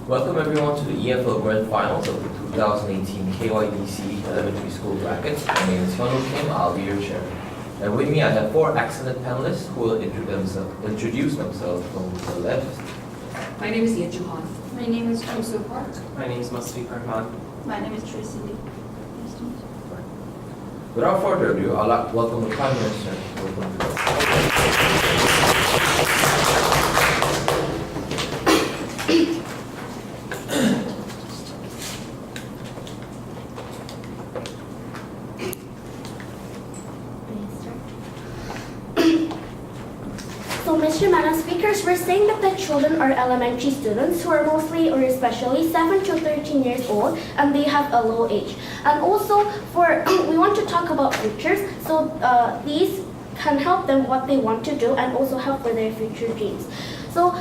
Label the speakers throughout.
Speaker 1: Welcome everyone to the EFL Grand Finals of the 2018 KYDC Elementary School Brackets. My name is Hyunwoo Kim, I'll be your chair. And with me I have four excellent panelists who will introduce themselves from the left.
Speaker 2: My name is Ye Juhan.
Speaker 3: My name is Jung Soo Park.
Speaker 4: My name is Masri Farhan.
Speaker 3: My name is Tracy Lee. Nice to meet you.
Speaker 1: Without further ado, I'd like to welcome the Prime Minister.
Speaker 5: So, Mr. Madam Speakers, we're saying that the children are elementary students who are mostly or especially 7 to 13 years old and they have a low age. And also, we want to talk about futures. So these can help them what they want to do and also help for their future dreams. So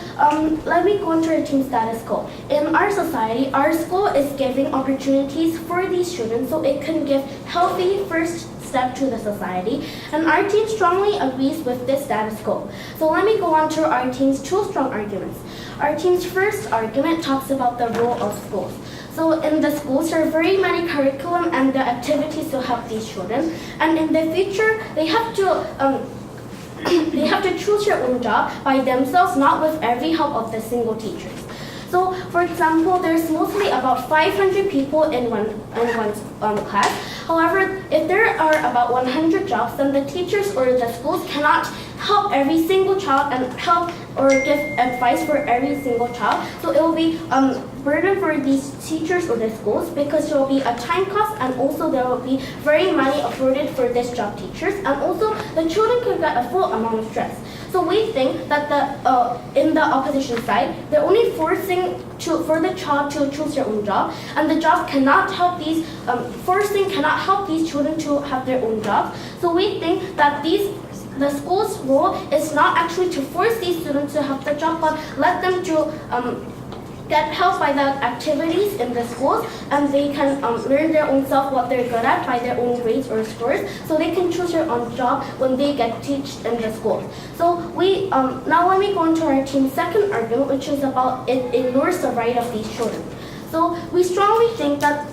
Speaker 5: let me go into our team status quo. In our society, our school is giving opportunities for these students so it can give healthy first step to the society, and our team strongly agrees with this status quo. So let me go on to our team's two strong arguments. Our team's first argument talks about the role of schools. So in the schools, there are very many curriculum and the activities to help these children, and in the future, they have to choose their own job by themselves, not with every help of the single teachers. So, for example, there's mostly about 500 people in one class. However, if there are about 100 jobs, then the teachers or the schools cannot help every single child and help or give advice for every single child. So it will be burden for these teachers or the schools because there will be a time cost, and also there will be very money afforded for this job teachers, and also the children can get a full amount of stress. So we think that in the opposition side, they're only forcing for the child to choose their own job, and the job cannot help these forcing cannot help these children to have their own jobs. So we think that the school's role is not actually to force these students to have the job, but let them to get help by the activities in the schools, and they can learn their own self what they're good at by their own grades or scores, so they can choose their own job when they get taught in the school. So we now let me go into our team's second argument, which is about it ignores the right of these children. So we strongly think that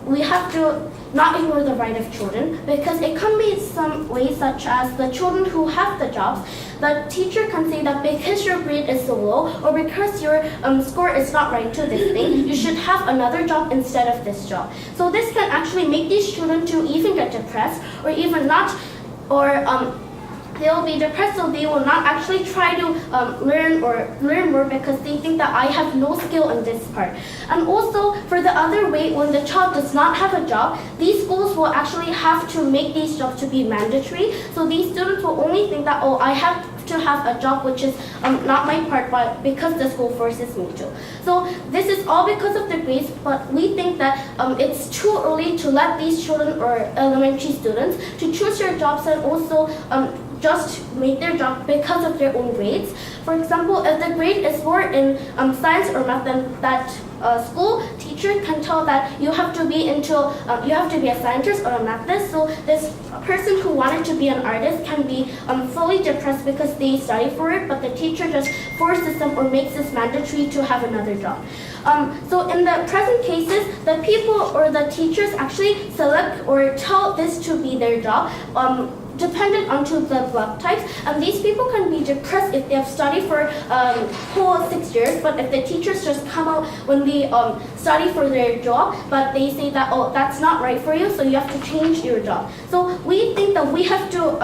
Speaker 5: we have to not ignore the right of children, because it can be some ways such as the children who have the jobs, the teacher can say that because your grade is so low or because your score is not right to this thing, you should have another job instead of this job. So this can actually make these children to even get depressed or even not, or they will be depressed, so they will not actually try to learn more because they think that I have no skill in this part. And also, for the other way, when the child does not have a job, these schools will actually have to make these jobs to be mandatory. So these students will only think that, oh, I have to have a job which is not my part, but because the school forces me to. So this is all because of the grades, but we think that it's too early to let these children or elementary students to choose their jobs and also just make their job because of their own grades. For example, if the grade is more in science or math, then that school teacher can tell that you have to be a scientist or a mathist. So this person who wanted to be an artist can be fully depressed because they study for it, but the teacher just forces them or makes this mandatory to have another job. So in the present cases, the people or the teachers actually select or tell this to be their job, dependent onto the blood types, and these people can be depressed if they have studied for whole 6 years, but if the teachers just come out when they study for their job, but they say that, oh, that's not right for you, so you have to change your job. So we think that we have to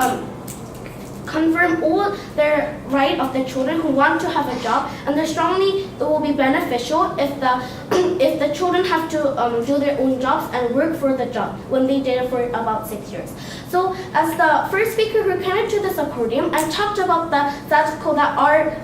Speaker 5: confirm all their right of the children who want to have a job, and they strongly it will be beneficial if the children have to do their own jobs and work for the job when they did it for about 6 years. So as the first speaker who came to this podium, I talked about the status quo that our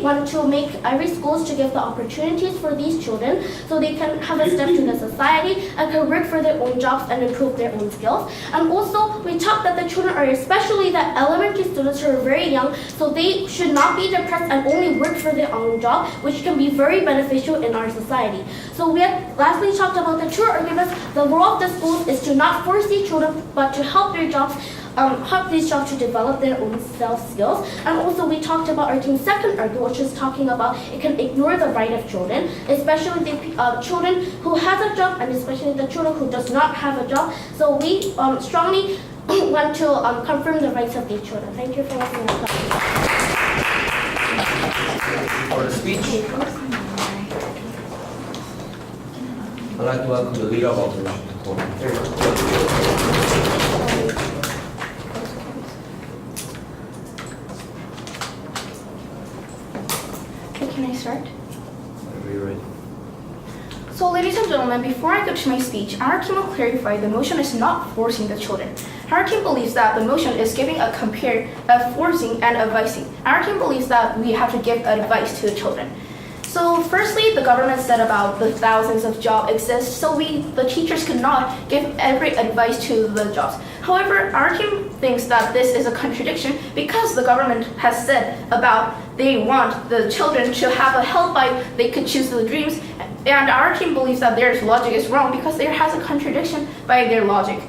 Speaker 5: want to make every schools to give the opportunities for these children so they can have a step to the society and can work for their own jobs and improve their own skills. And also we talked that the children are especially the elementary students who are very young, so they should not be depressed and only work for their own job, which can be very beneficial in our society. So we had lastly talked about the true arguments. The role of the schools is to not force these children but to help their jobs help these jobs to develop their own self-skills. And also we talked about our team's second argument, which is talking about it can ignore the right of children, especially the children who has a job and especially the children who does not have a job. So we strongly want to confirm the rights of these children. Thank you for listening.
Speaker 1: For the speech, I'd like to welcome the leader of opposition to podium.
Speaker 4: Okay, can I start?
Speaker 1: Whenever you're ready.
Speaker 4: So, ladies and gentlemen, before I go to my speech, our team will clarify the motion is not forcing the children. Our team believes that the motion is giving a compare of forcing and advising. Our team believes that we have to give advice to the children. So firstly, the government said about the thousands of jobs exist, so the teachers could not give every advice to the jobs. However, our team thinks that this is a contradiction because the government has said about they want the children to have a help by they could choose the dreams, and our team believes that their logic is wrong because there has a contradiction by their logic.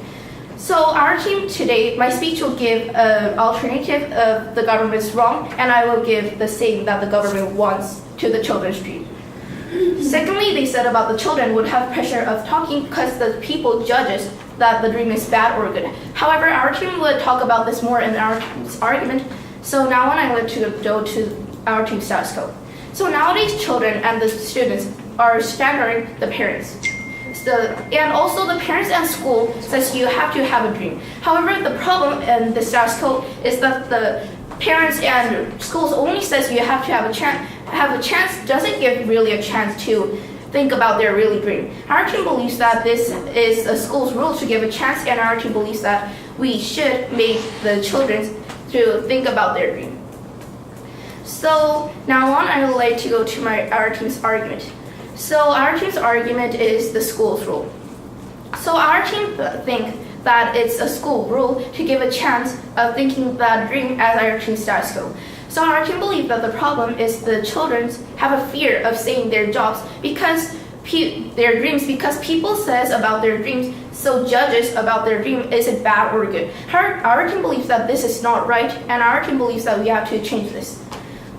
Speaker 4: So our team today, my speech will give an alternative of the government's wrong, and I will give the same that the government wants to the children's dream. Secondly, they said about the children would have pressure of talking because the people judges that the dream is bad or good. However, our team would talk about this more in our team's argument. So now I'm going to go to our team's status quo. So nowadays, children and the students are standarding the parents. And also the parents and school says you have to have a dream. However, the problem in the status quo is that the parents and schools only says you have to have a chance. Have a chance doesn't give really a chance to think about their really dream. Our team believes that this is a school's rule to give a chance, and our team believes that we should make the children to think about their dream. So now on, I would like to go to our team's argument. So our team's argument is the school's rule. So our team think that it's a school rule to give a chance of thinking that dream as our team's status quo. So our team believes that the problem is the children have a fear of saying their jobs because their dreams because people says about their dreams, so judges about their dream, is it bad or good? Our team believes that this is not right, and our team believes that we have to change this.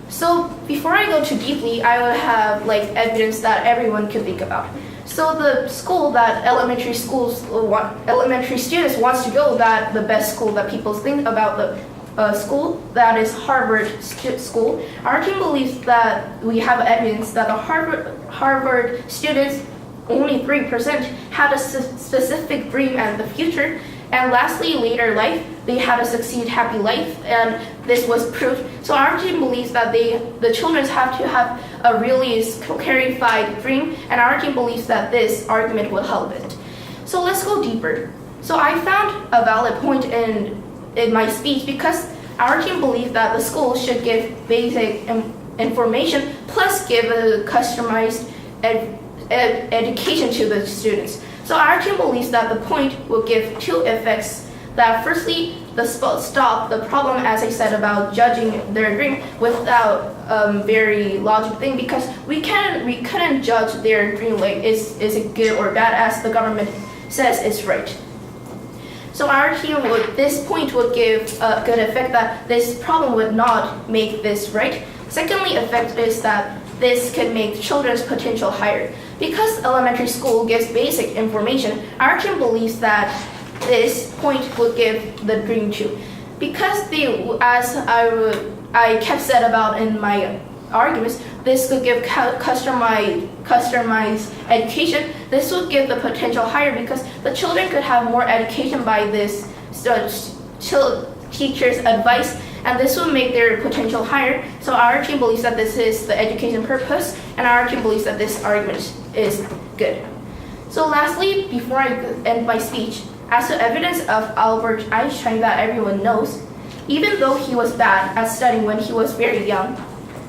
Speaker 4: So before I go too deeply, I will have evidence that everyone can think about. So the school that elementary students wants to go, that the best school that people think about the school, that is Harvard school. Our team believes that we have evidence that the Harvard students, only 3% had a specific dream and the future. And lastly, later life, they had a succeed happy life, and this was proved. So our team believes that the children have to have a really clarified dream, and our team believes that this argument will help it. So let's go deeper. So I found a valid point in my speech because our team believes that the school should give basic information plus give a customized education to the students. So our team believes that the point will give two effects. That firstly, stop the problem, as I said, about judging their dream without very logical thing, because we couldn't judge their dream is it good or bad as the government says it's right. So our team this point would give a good effect that this problem would not make this right. Secondly, effect is that this can make children's potential higher. Because elementary school gives basic information, our team believes that this point will give the dream too. Because as I kept said about in my arguments, this could give customized education. This would give the potential higher because the children could have more education by this teacher's advice, and this will make their potential higher. So our team believes that this is the education purpose, and our team believes that this argument is good. So lastly, before I end my speech, as to evidence of Albert Einstein that everyone knows, even though he was bad at studying when he was very young,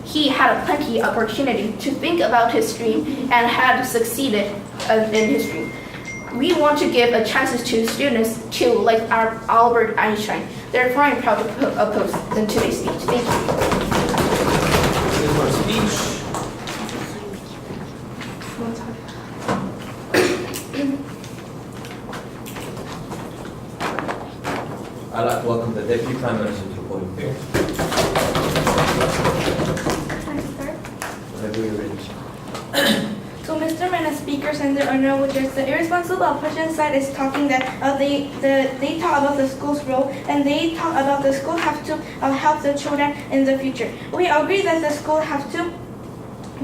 Speaker 4: he had plenty of opportunity to think about his dream and had succeeded in his dream. We want to give a chances to students too, like our Albert Einstein. Therefore, I'm proud to oppose in today's speech. Thank you.
Speaker 1: For speech. I'd like to Prime Minister's report appears.
Speaker 4: Can I start?
Speaker 1: Whenever you're ready.
Speaker 4: So Mr. Man and speakers and the owner, which is the irresponsible opposition side, is talking that they talk about the school's role and they talk about the school have to help the children in the future. We agree that the school have to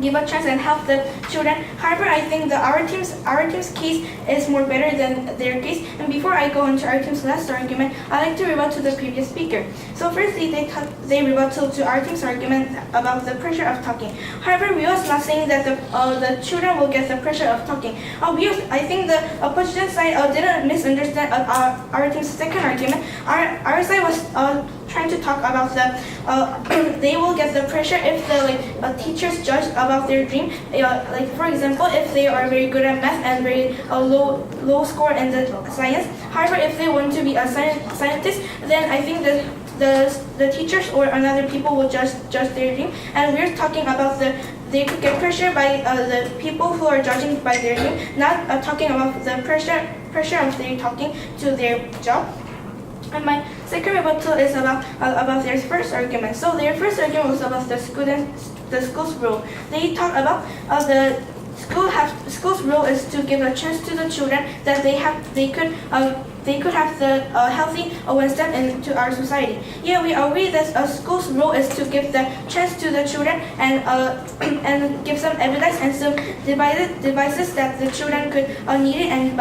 Speaker 4: give a chance and help the children. However, I think our team's case is more better than their case. And before I go into our team's last argument, I'd like to rebut to the previous speaker. So firstly, they rebutted to our team's argument about the pressure of talking. However, we was not saying that the children will get the pressure of talking. I think the opposition side didn't misunderstand our team's second argument. Our side was trying to talk about they will get the pressure if the teachers judge about their dream. Like for example, if they are very good at math and very low score in the science. However, if they want to be a scientist, then I think the teachers or another people will judge their dream. And we're talking about they could get pressure by the people who are judging by their dream, not talking about the pressure of their talking to their job. And my second rebuttal is about their first argument. So their first argument was about the school's role. They talk about the school's role is to give a chance to the children that they could have the healthy one step into our society. Yeah, we agree that a school's role is to give the chance to the children and give some evidence and some devices that the children could need it and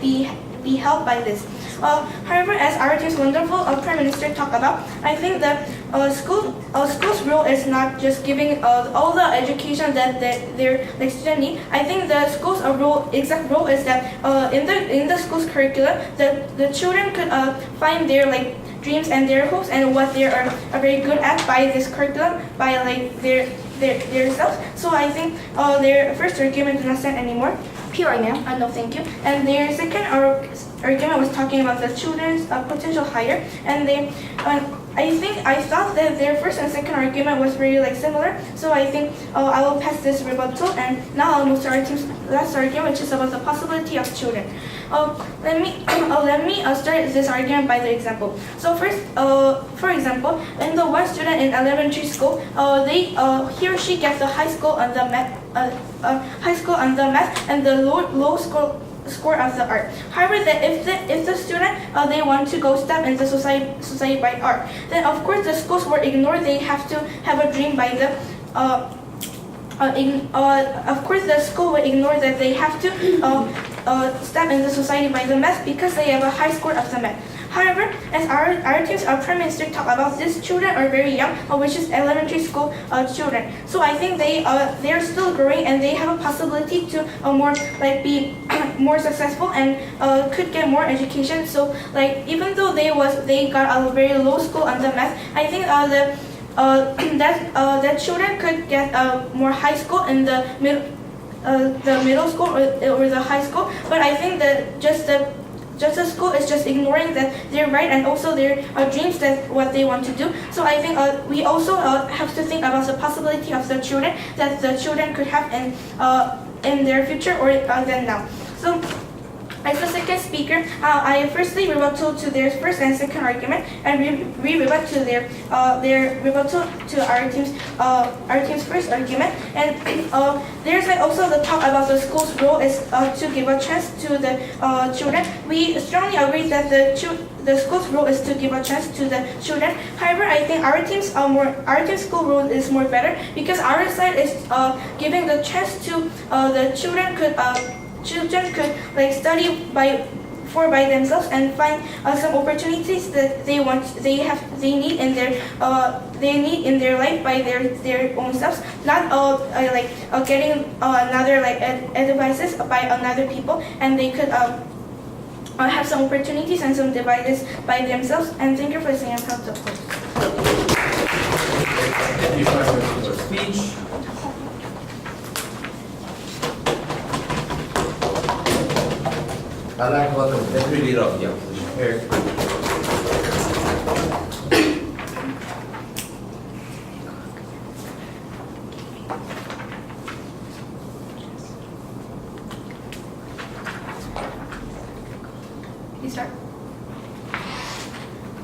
Speaker 4: be helped by this. However, as our team's wonderful Prime Minister talked about, I think that school's role is not just giving all the education that their students need. I think the school's exact role is that in the school's curriculum, the children could find their dreams and their hopes and what they are very good at by this curriculum, by their selves. So I think their first argument does not stand anymore. Pure now, no thank you. And their second argument was talking about the children's potential higher, and I thought that their first and second argument was very similar. So I think I will pass this rebuttal, and now I'll move to our team's last argument, which is about the possibility of children. Let me start this argument by the example. So first, for example, in the one student in elementary school, he or she gets the high score on the math and the low score of the art. However, if the student they want to go step into society by art, then of course the schools will ignore. They have to have a dream by the. Of course, the school will ignore that they have to step into society by the math because they have a high score of the math. However, as our team's Prime Minister talked about, these children are very young, which is elementary school children. So I think they are still growing and they have a possibility to be more successful and could get more education. So even though they got a very low score on the math, I think that children could get more high school in the middle school or the high school. But I think that just the school is just ignoring that they're right and also their dreams that what they want to do. So I think we also have to think about the possibility of the children that the children could have in their future or than now. So as the second speaker, I firstly rebuttal to their first and second argument, and rebut to their rebuttal to our team's first argument. And there's also the talk about the school's role is to give a chance to the children. We strongly agree that the school's role is to give a chance to the children. However, I think our team's school role is more better because our side is giving the chance to the children could study by themselves and find some opportunities that they need in their life by their own selves, not getting another advices by another people, and they could have some opportunities and some devices by themselves. And thank you for listening. I'm proud to close.
Speaker 1: Thank you for your speech. I'd like to welcome the Deputy Leader of the Opposition here.
Speaker 4: Please start.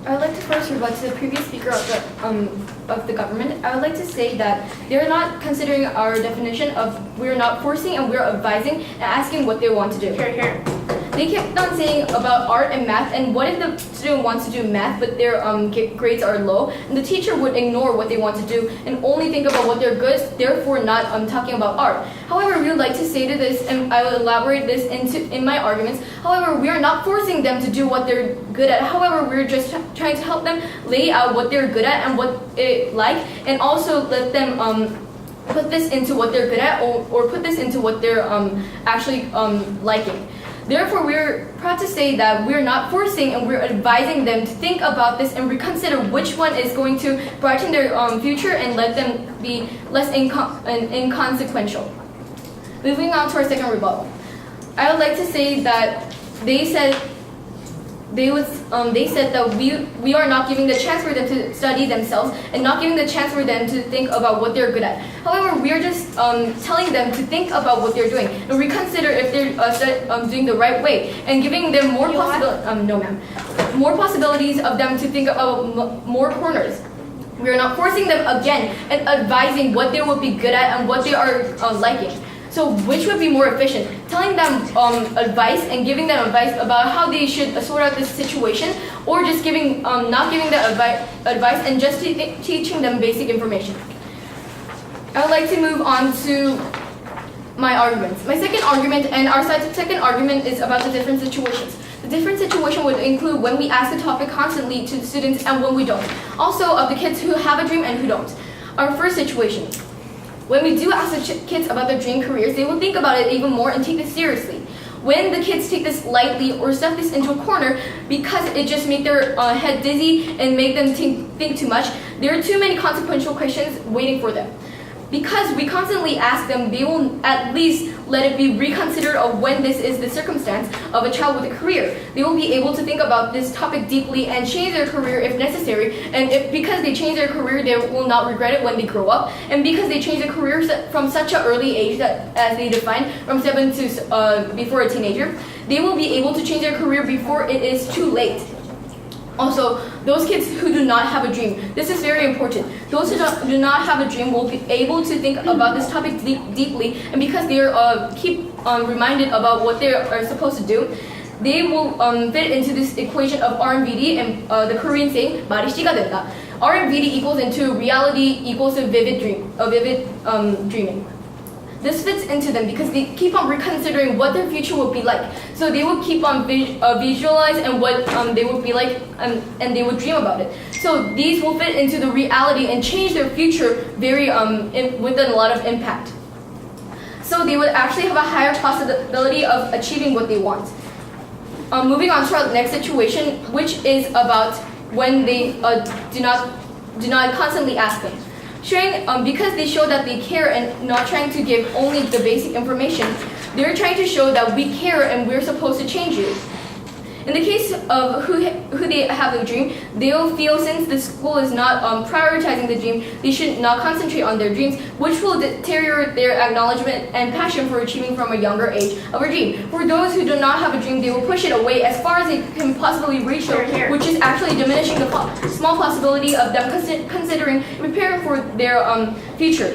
Speaker 4: I'd like to first to rebut to the previous speaker of the government, I would like to say that they're not considering our definition of we're not forcing and we're advising and asking what they want to do.
Speaker 5: Here, here.
Speaker 4: They kept on saying about art and math, and what if the student wants to do math but their grades are low, and the teacher would ignore what they want to do and only think about what they're good, therefore not talking about art. However, we would like to say to this, and I will elaborate this in my arguments. However, we are not forcing them to do what they're good at. However, we're just trying to help them lay out what they're good at and what they like, and also let them put this into what they're good at, or put this into what they're actually liking. Therefore, we're proud to say that we're not forcing and we're advising them to think about this and reconsider which one is going to brighten their future and let them be less inconsequential. Moving on to our second rebuttal. I would like to say that they said that we are not giving the chance for them to study themselves and not giving the chance for them to think about what they're good at. However, we are just telling them to think about what they're doing and reconsider if they're doing the right way and giving them more more possibilities of them to think about more corners. We are not forcing them again and advising what they would be good at and what they are liking. So which would be more efficient? Telling them advice and giving them advice about how they should sort out this situation, or just not giving them advice and just teaching them basic information? I would like to move on to my arguments. My second argument and our second argument is about the different situations. The different situation would include when we ask the topic constantly to the students and when we don't. Also of the kids who have a dream and who don't. Our first situation. When we do ask the kids about their dream careers, they will think about it even more and take this seriously. When the kids take this lightly or stuff this into a corner because it just makes their head dizzy and make them think too much, there are too many consequential questions waiting for them. Because we constantly ask them, they will at least let it be reconsidered of when this is the circumstance of a child with a career. They will be able to think about this topic deeply and change their career if necessary. And because they change their career, they will not regret it when they grow up. And because they change their careers from such an early age, that, as they define, from 7 to before a teenager, they will be able to change their career before it is too late. Also, those kids who do not have a dream, this is very important. Those who do not have a dream will be able to think about this topic deeply, and because they keep reminded about what they are supposed to do, they will fit into this equation of RMVD and the Korean saying 말이 씨가 된다. RMVD equals into reality equals to vivid dreaming. This fits into them because they keep on reconsidering what their future will be like. So they will keep on visualize and what they would be like, and they would dream about it. So these will fit into the reality and change their future very with a lot of impact. So they would actually have a higher possibility of achieving what they want. Moving on to our next situation, which is about when they do not constantly ask them. Showing, because they show that they care and not trying to give only the basic information, they're trying to show that we care and we're supposed to change you. In the case of who they have a dream, they'll feel since the school is not prioritizing the dream, they should not concentrate on their dreams, which will deteriorate their acknowledgement and passion for achieving from a younger age of a dream. For those who do not have a dream, they will push it away as far as they can possibly reach it, which is actually diminishing the small possibility of them considering preparing for their future.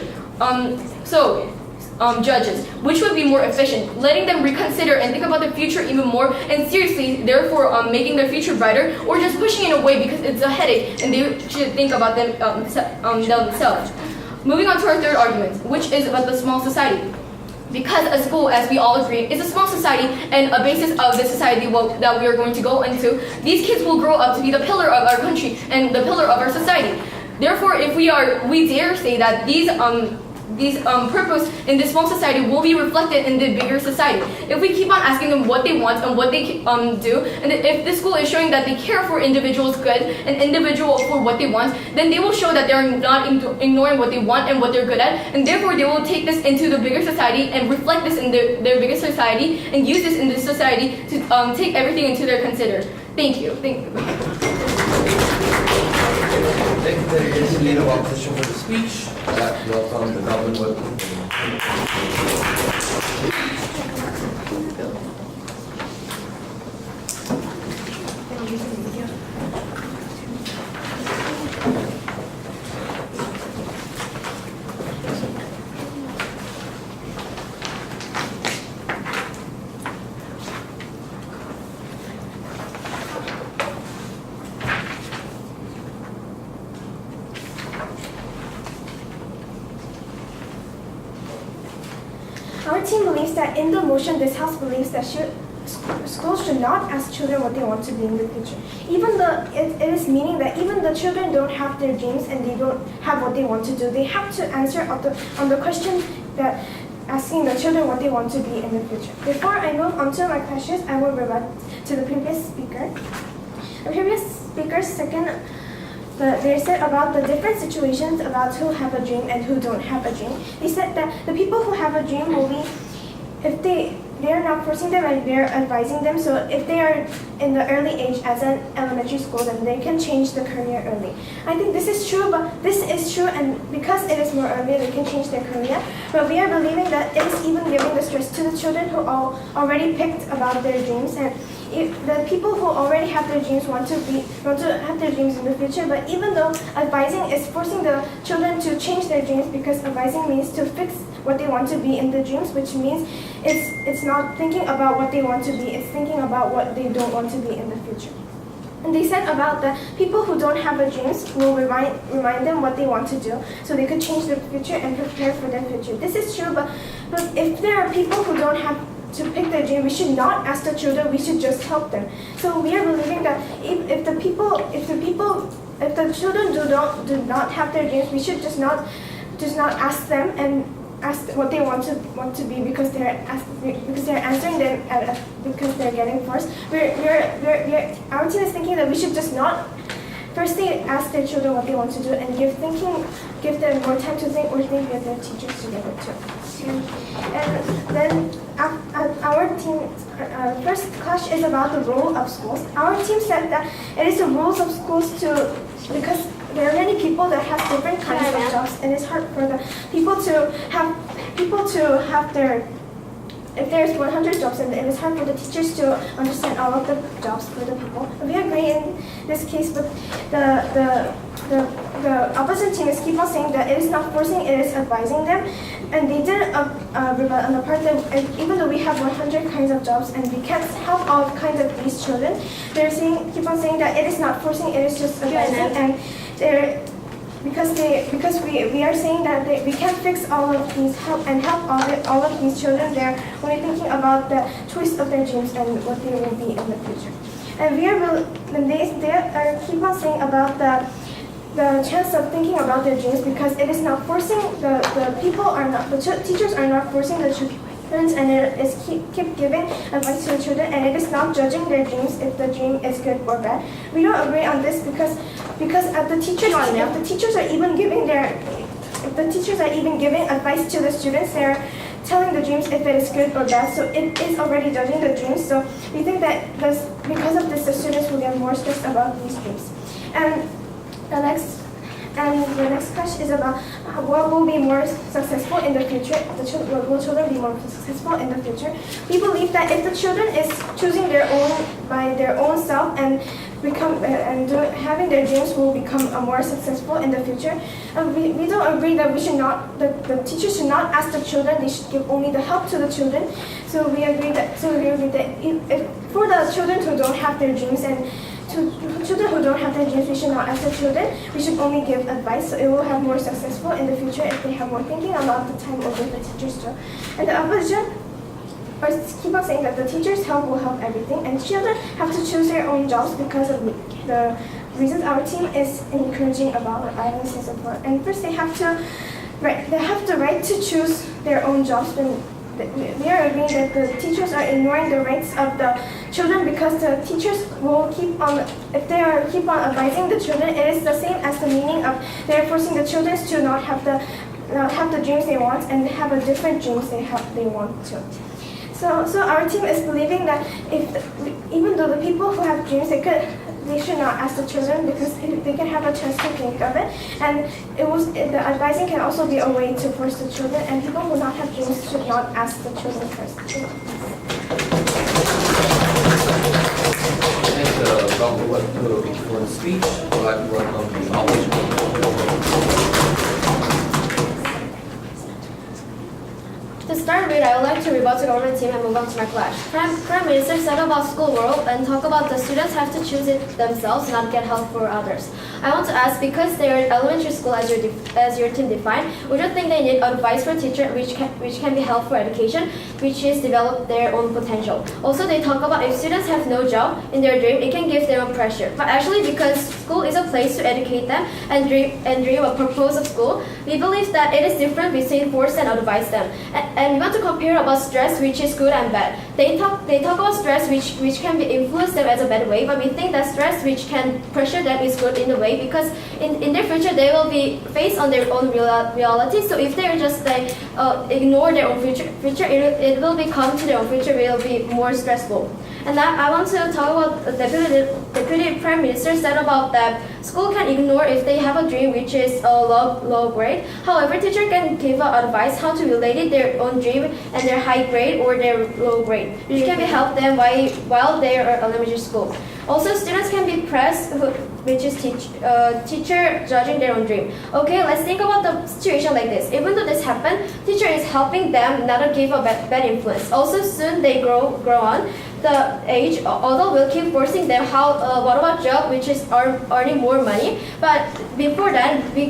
Speaker 4: Judges, which would be more efficient, letting them reconsider and think about their future even more and seriously, therefore making their future brighter, or just pushing it away because it's a headache and they should think about themselves. Moving on to our third argument, which is about the small society. Because a school, as we all agree, is a small society and a basis of the society that we are going to go into, these kids will grow up to be the pillar of our country and the pillar of our society. Therefore, if we dare say that these purpose in this small society will be reflected in the bigger society. If we keep on asking them what they want and what they do, and if the school is showing that they care for individuals' good and individual for what they want, then they will show that they are not ignoring what they want and what they're good at, and therefore they will take this into the bigger society and reflect this in their bigger society and use this in this society to take everything into their consider. Thank you.
Speaker 1: Thank you for the leader of opposition for the speech. That welcome the government will continue.
Speaker 6: Our team believes that in the motion, this house believes that schools should not ask children what they want to be in the future. Even though it is meaning that even the children don't have their dreams and they don't have what they want to do, they have to answer on the question that asking the children what they want to be in the future. Before I move on to my questions, I will revert to the previous speaker. The previous speaker's second, they said about the different situations about who have a dream and who don't have a dream. They said that the people who have a dream will be, if they're not forcing them and they're advising them. So if they are in the early age as an elementary school, then they can change the career early. I think this is true, and because it is more early, they can change their career. But we are believing that it is even giving the stress to the children who already picked about their dreams, and if the people who already have their dreams want to have their dreams in the future. But even though advising is forcing the children to change their dreams, because advising means to fix what they want to be in the dreams, which means it's not thinking about what they want to be, it's thinking about what they don't want to be in the future. And they said about the people who don't have a dreams will remind them what they want to do, so they could change their future and prepare for their future. This is true, but if there are people who don't have to pick their dream, we should not ask the children, we should just help them. So we are believing that if the children do not have their dreams, we should just not ask them and ask what they want to be, because they're answering them because they're getting forced. Our team is thinking that we should just not firstly ask their children what they want to do and give them more time to think, or think with their teachers together too. And then our team's first clash is about the role of schools. Our team said that it is the roles of schools because there are many people that have different kinds of jobs, and it's hard for the people to have their. If there's 100 jobs, and it is hard for the teachers to understand all of the jobs for the people. We agree in this case, but the opposite team is keep on saying that it is not forcing, it is advising them. And they did rebut on the part that even though we have 100 kinds of jobs and we can't help all kinds of these children, keep on saying that it is not forcing, it is just advising. And because we are saying that we can't fix all of these help all of these children. They're only thinking about the choice of their dreams and what they will be in the future. And they keep on saying about the chance of thinking about their dreams, because it is not forcing the teachers are not forcing the children, and it is keep giving advice to the children, and it is not judging their dreams if the dream is good or bad. We don't agree on this because if the teachers are even giving advice to the students, they're telling the dreams if it is good or bad, so it is already judging the dreams. So we think that because of this, the students will get more stressed about these dreams. And the next question is about what will be more successful in the future. Will children be more successful in the future? We believe that if the children is choosing by their own self and having their dreams, will become more successful in the future. We don't agree that the teachers should not ask the children; they should give only the help to the children. So we agree that if for the children who don't have their dreams and children who don't have their dreams, we should not ask the children. We should only give advice, so it will have more successful in the future if they have more thinking about the time over the teachers do. And the opposition keep on saying that the teachers' help will help everything, and children have to choose their own jobs because of the reasons our team is encouraging about violence and support. And first, they have the right to choose their own jobs. We are agreeing that the teachers are ignoring the rights of the children, because the teachers will keep on advising the children. It is the same as the meaning of they are forcing the children to not have the dreams they want and have a different dreams they want to. So our team is believing that even though the people who have dreams, they should not ask the children, because they can have a chance to think of it. And the advising can also be a way to force the children, and people who not have dreams should not ask the children first.
Speaker 1: Thank Dr. Wang for a beautiful speech. I'd like to welcome the opposition.
Speaker 5: To start with, I would like to rebut the government team and move on to my clash. Prime Minister said about school world and talk about the students have to choose it themselves, not get help for others. I want to ask, because they are in elementary school as your team defined, would you think they need advice for teacher which can be helpful for education, which is develop their own potential? Also, they talk about if students have no job in their dream, it can give them pressure. But actually, because school is a place to educate them and dream a purpose of school, we believe that it is different between force and advise them. And we want to compare about stress, which is good and bad. They talk about stress, which can be influence them as a bad way, but we think that stress, which can pressure them, is good in a way, because in their future they will be faced on their own reality. So if they just ignore their own future, it will become to their own future will be more stressful. And now I want to talk about the Deputy Prime Minister said about that school can ignore if they have a dream which is a low grade. However, teacher can give advice how to relate their own dream and their high grade or their low grade, which can be help them while they are elementary school. Also, students can be pressed, which is teacher judging their own dream. Okay, let's think about the situation like this. Even though this happened, teacher is helping them not to give a bad influence. Also, soon they grow on the age, although we'll keep forcing them what about job which is earning more money. But before that, we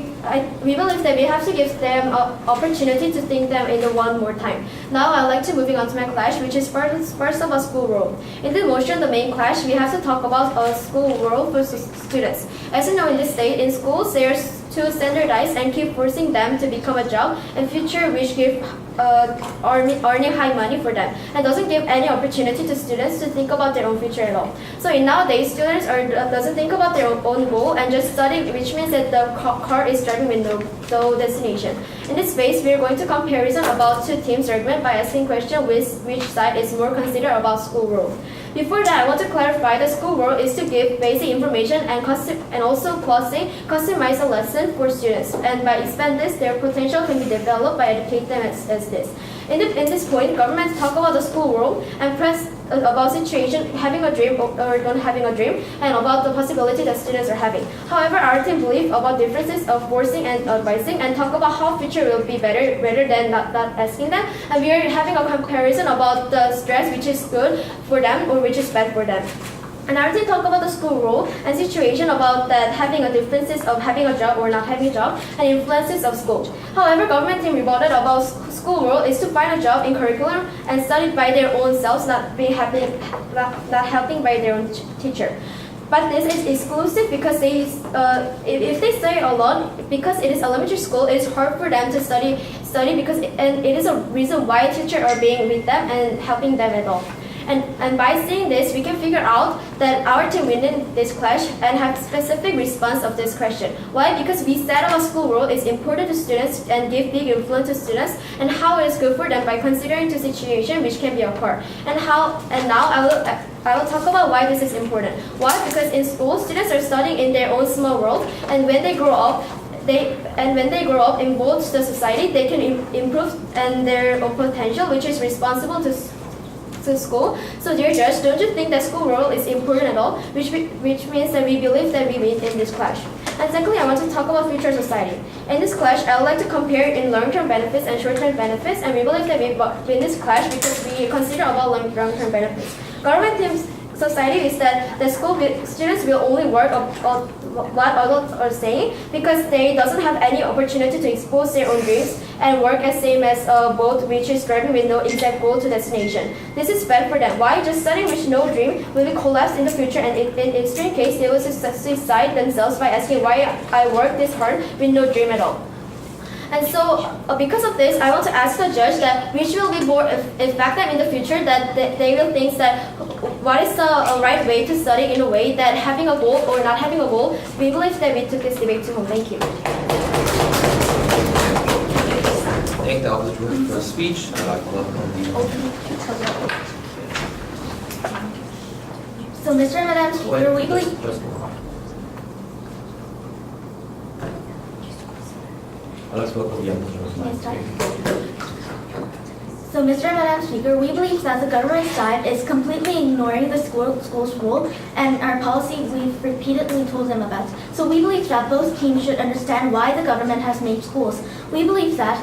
Speaker 5: believe that we have to give them an opportunity to think them in the one more time. Now I'd like to moving on to my clash, which is first about school world. In the motion, the main clash, we have to talk about school world for students. As you know, in this state, in schools, there's to standardize and keep forcing them to become a job and future which give earning high money for them and doesn't give any opportunity to students to think about their own future at all. So in nowadays, students doesn't think about their own goal and just study, which means that the car is driving with no destination. In this phase, we are going to comparison about two teams' argument by asking question which side is more considered about school world. Before that, I want to clarify the school world is to give basic information and also customize a lesson for students. And by expand this, their potential can be developed by educate them as this. In this point, government talk about the school world and press about situation having a dream or not having a dream and about the possibility that students are having. However, our team believe about differences of forcing and advising and talk about how future will be better rather than not asking them. And we are having a comparison about the stress which is good for them or which is bad for them. And I already talked about the school role and situation about that having a differences of having a job or not having a job and influences of school. However, government team rebutted about school role is to find a job in curriculum and study by their own selves, not helping by their own teacher. But this is exclusive because if they study alone, because it is elementary school, it is hard for them to study because and it is a reason why teachers are being with them and helping them at all. And by seeing this, we can figure out that our team winning this clash and have specific response of this question. Why? Because we said our school role is important to students and give big influence to students and how it is good for them by considering the situation which can be occur. And now I will talk about why this is important. Why? Because in school, students are studying in their own small world, and when they grow up, in both the society, they can improve and their own potential, which is responsible to school. So dear judge, don't you think that school role is important at all? Which means that we believe that we win in this clash. And secondly, I want to talk about future society. In this clash, I would like to compare in long-term benefits and short-term benefits, and we believe that we win this clash because we consider about long-term benefits. Government team's society is that the school students will only work on what adults are saying because they doesn't have any opportunity to expose their own dreams and work as same as a boat which is driving with no exact goal to destination. This is bad for them. Why? Just studying with no dream will be collapsed in the future, and in extreme case they will suicide themselves by asking why I work this hard with no dream at all. And so, because of this, I want to ask the judge that which will be more effective in the future, that they will think that what is the right way to study in a way that having a goal or not having a goal. We believe that we took this debate to home. Thank you.
Speaker 1: Thank the officer for the speech. I'd like to welcome the...
Speaker 5: So, Mr. and Madam Speaker, we believe...
Speaker 1: Let's welcome the officer.
Speaker 5: So, Mr. and Madam Speaker, we believe that the government side is completely ignoring the school's role and our policy we've repeatedly told them about. So we believe that both teams should understand why the government has made schools. We believe that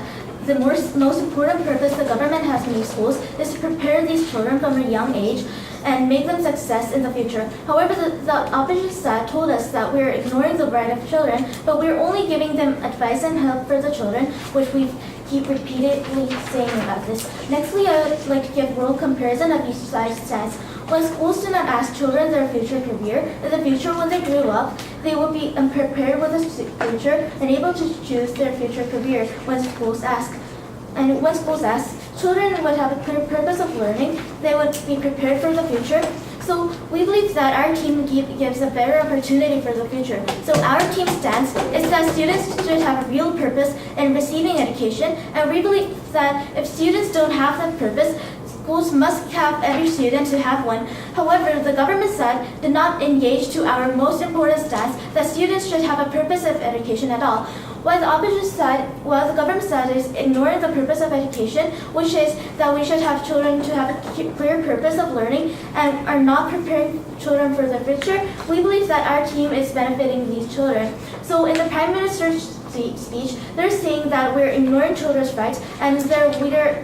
Speaker 5: the most important purpose the government has made schools is to prepare these children from a young age and make them success in the future. However, the opposite side told us that we're ignoring the right of children, but we're only giving them advice and help for the children, which we keep repeatedly saying about this. Nextly, I would like to give world comparison of each side's stats. When schools do not ask children their future career, in the future when they grow up, they will be unprepared with the future and able to choose their future career when schools ask. And when schools ask, children would have a clear purpose of learning, they would be prepared for the future. So we believe that our team gives a better opportunity for the future. So our team's stance is that students should have a real purpose in receiving education, and we believe that if students don't have that purpose, schools must have every student to have one. However, the government side did not engage to our most important stance that students should have a purpose of education at all. While the government side is ignoring the purpose of education, which is that we should have children to have a clear purpose of learning and are not preparing children for the future, we believe that our team is benefiting these children. So in the Prime Minister's speech, they're saying that we're ignoring children's rights and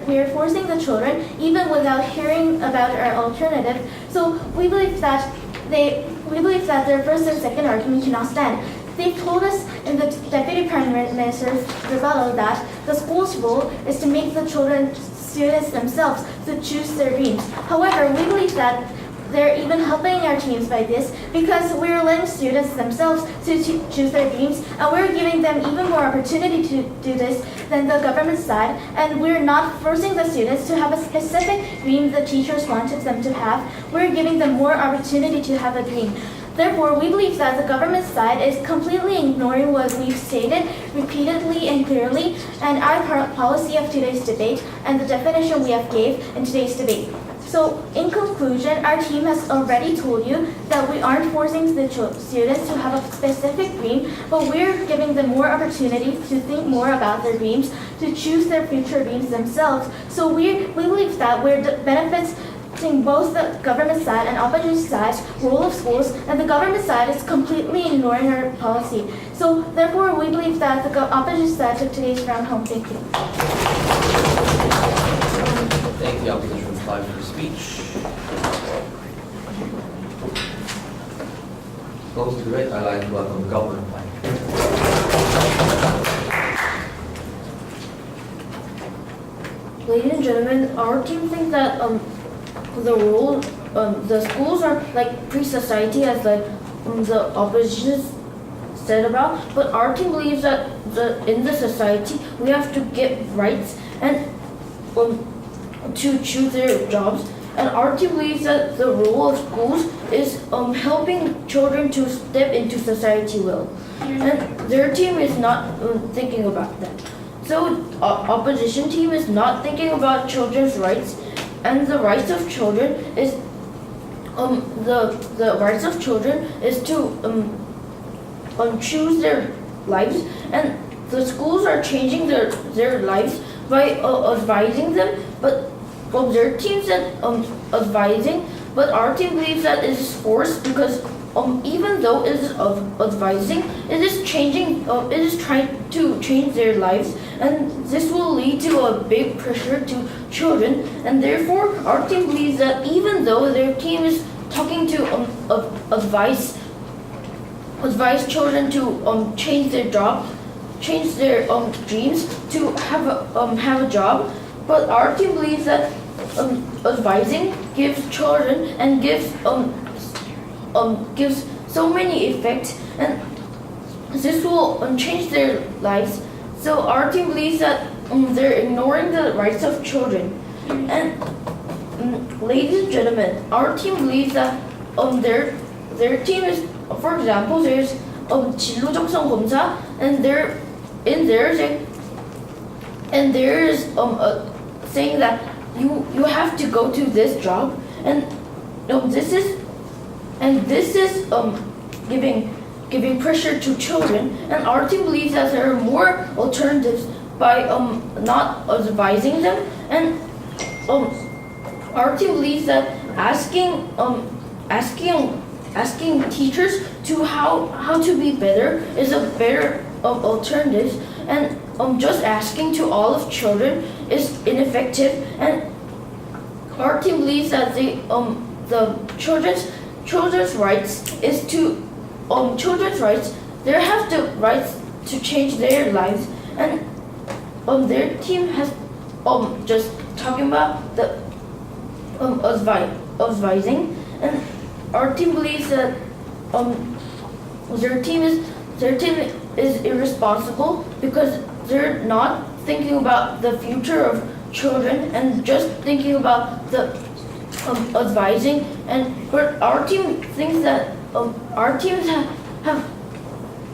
Speaker 5: we're forcing the children even without hearing about our alternative. So we believe that their first and second argument cannot stand. They told us in the Deputy Prime Minister's rebuttal that the school's role is to make the students themselves to choose their dreams. However, we believe that they're even helping our teams by this because we're letting students themselves to choose their dreams, and we're giving them even more opportunity to do this than the government side, and we're not forcing the students to have a specific dream the teachers wanted them to have. We're giving them more opportunity to have a dream. Therefore, we believe that the government side is completely ignoring what we've stated repeatedly and clearly, and our policy of today's debate and the definition we have gave in today's debate. So, in conclusion, our team has already told you that we aren't forcing the students to have a specific dream, but we're giving them more opportunity to think more about their dreams, to choose their future dreams themselves. So we believe that we're benefits both the government side and opposition side's role of schools, and the government side is completely ignoring our policy. So therefore, we believe that the opposition side took today's round home. Thank you.
Speaker 1: Thank the opposition reply for your speech. Close to it, I'd like to welcome the government reply.
Speaker 7: Ladies and gentlemen, our team thinks that the schools are like pre-society, as the opposition said about, but our team believes that in the society we have to get rights and to choose their jobs, and our team believes that the role of schools is helping children to step into society well, and their team is not thinking about that. So opposition team is not thinking about children's rights. And the rights of children is the rights of children is to choose their lives, and the schools are changing their lives by advising them, but their team said advising, but our team believes that it is forced because even though it is advising, it is changing. It is trying to change their lives, and this will lead to a big pressure to children. And therefore, our team believes that even though their team is talking to advise children to change their job, change their dreams to have a job, but our team believes that advising gives children and gives so many effects, and this will change their lives. So our team believes that they're ignoring the rights of children. And ladies and gentlemen, our team believes that their team is, for example, there's 진로 적성 검사, and there is saying that you have to go to this job, and this is giving pressure to children, and our team believes that there are more alternatives by not advising them, and our team believes that asking teachers to how to be better is a better alternative, and just asking to all of children is ineffective, and our team believes that the children's rights is to children's rights. They have the rights to change their lives, and their team has just talking about the advising, and our team believes that their team is irresponsible because they're not thinking about the future of children and just thinking about the advising. But our team thinks that our teams have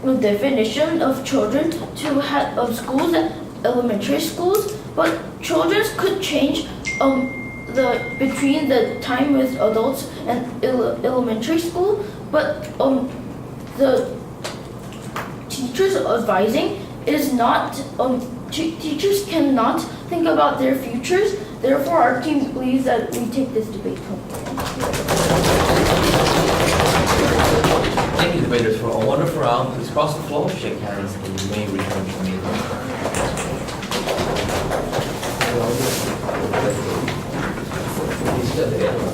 Speaker 7: a definition of children to have of schools and elementary schools, but children could change between the time with adults and elementary school, but the teachers advising is not teachers cannot think about their futures. Therefore, our team believes that we take this debate home.
Speaker 1: Thank you, debaters, for a wonderful round. Please cross the floor, shake hands, and you may return to the meeting. Please sit there.